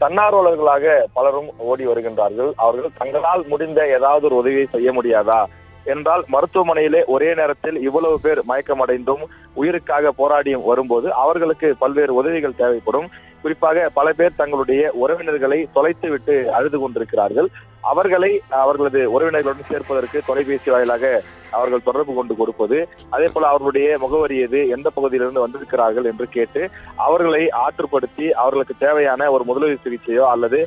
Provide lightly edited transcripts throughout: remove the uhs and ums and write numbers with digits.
தன்னார்வலர்களாக பலரும் ஓடி வருகின்றார்கள். அவர்கள் தங்களால் முடிந்த ஏதாவது ஒரு உதவியை செய்ய முடியாதா என்றால், மருத்துவமனையிலே ஒரே நேரத்தில் இவ்வளவு பேர் மயக்கமடைந்தும் உயிருக்காக போராடியும் வரும்போது அவர்களுக்கு பல்வேறு உதவிகள் தேவைப்படும். குறிப்பாக பல பேர் தங்களுடைய உறவினர்களை தொலைத்து விட்டு அழுது கொண்டிருக்கிறார்கள். அவர்களை அவர்களது உறவினர்களுடன் சேர்ப்பதற்கு தொலைபேசி வாயிலாக அவர்கள் தொடர்பு கொண்டு கொடுப்பது, அதே போல அவர்களுடைய முகவரி எது, எந்த பகுதியிலிருந்து வந்திருக்கிறார்கள் என்று கேட்டு அவர்களை ஆற்றுப்படுத்தி அவர்களுக்கு தேவையான ஒரு முதலுதவி சிகிச்சையோ அல்லது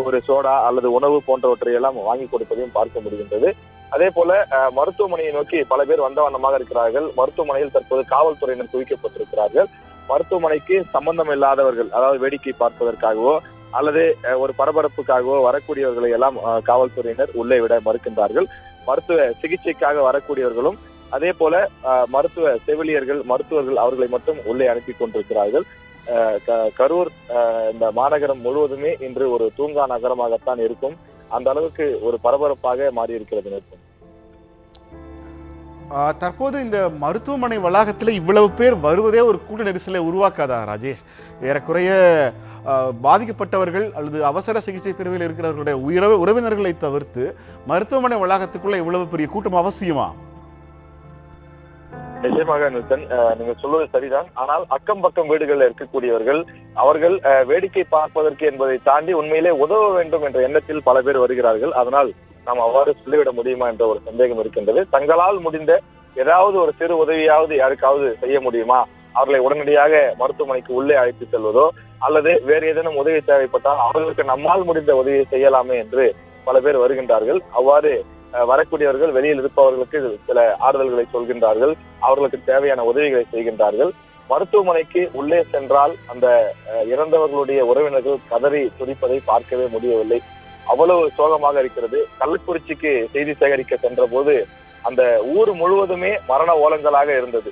ஒரு சோடா அல்லது உணவு போன்றவற்றை எல்லாம் வாங்கி கொடுப்பதையும் பார்க்க முடிகின்றது. அதே போல மருத்துவமனையை நோக்கி பல பேர் வந்த வண்ணமாக இருக்கிறார்கள். மருத்துவமனையில் தற்போது காவல்துறையினர் குவிக்கப்பட்டிருக்கிறார்கள். மருத்துவமனைக்கு சம்பந்தம் இல்லாதவர்கள், அதாவது வேடிக்கை பார்ப்பதற்காகவோ அல்லது ஒரு பரபரப்புக்காகவோ வரக்கூடியவர்களை எல்லாம் காவல்துறையினர் உள்ளே விட மறுக்கின்றார்கள். மருத்துவ சிகிச்சைக்காக வரக்கூடியவர்களும் அதே போல மருத்துவ செவிலியர்கள், மருத்துவர்கள் அவர்களை மட்டும் உள்ளே அனுப்பி கொண்டிருக்கிறார்கள். கரூர் இந்த மாநகரம் முழுவதுமே இன்று ஒரு தூங்கா நகரமாகத்தான் இருக்கும். அந்த அளவுக்கு ஒரு பரபரப்பாக மாறி இருக்கிறது. தற்போது இந்த மருத்துவமனை வளாகத்தில் இவ்வளவு பேர் வருவதே ஒரு கூட்ட நெரிசலை உருவாக்காதா ராஜேஷ்? ஏறக்குறைய பாதிக்கப்பட்டவர்கள் அல்லது அவசர சிகிச்சை பிரிவில் இருக்கிறவர்களுடைய உறவினர்களை தவிர்த்து மருத்துவமனை வளாகத்துக்குள்ள இவ்வளவு பெரிய கூட்டம் அவசியமா? நிச்சயமாக நில்சன், நீங்க சொல்வது சரிதான். ஆனால் அக்கம் பக்கம் வீடுகளில் இருக்கக்கூடியவர்கள் அவர்கள் வேடிக்கை பார்ப்பதற்கு என்பதை தாண்டி உண்மையிலே உதவ வேண்டும் என்ற எண்ணத்தில் பல பேர் வருகிறார்கள். அதனால் நாம் அவ்வாறு சொல்லிவிட முடியுமா என்ற ஒரு சந்தேகம் இருக்கின்றது. தங்களால் முடிந்த ஏதாவது ஒரு சிறு உதவியாவது யாருக்காவது செய்ய முடியுமா? அவர்களை உடனடியாக மருத்துவமனைக்கு உள்ளே அழைத்து செல்வதோ அல்லது வேறு ஏதேனும் உதவி தேவைப்பட்டால் அவர்களுக்கு நம்மால் முடிந்த உதவியை செய்யலாமே என்று பல பேர் வருகின்றார்கள். அவ்வாறு வரக்கூடியவர்கள் வெளியில் இருப்பவர்களுக்கு சில ஆறுதல்களை சொல்கின்றார்கள், அவர்களுக்கு தேவையான உதவிகளை செய்கின்றார்கள். மருத்துவமனைக்கு உள்ளே சென்றால் அந்த இறந்தவர்களுடைய உறவினர்கள் கதறி துடிப்பதை பார்க்கவே முடியவில்லை. அவ்வளவு சோகமாக இருக்கிறது. கள்ளக்குறிச்சிக்கு செய்தி சேகரிக்க சென்ற போது அந்த ஊர் முழுவதுமே மரண ஓலங்களாக இருந்தது.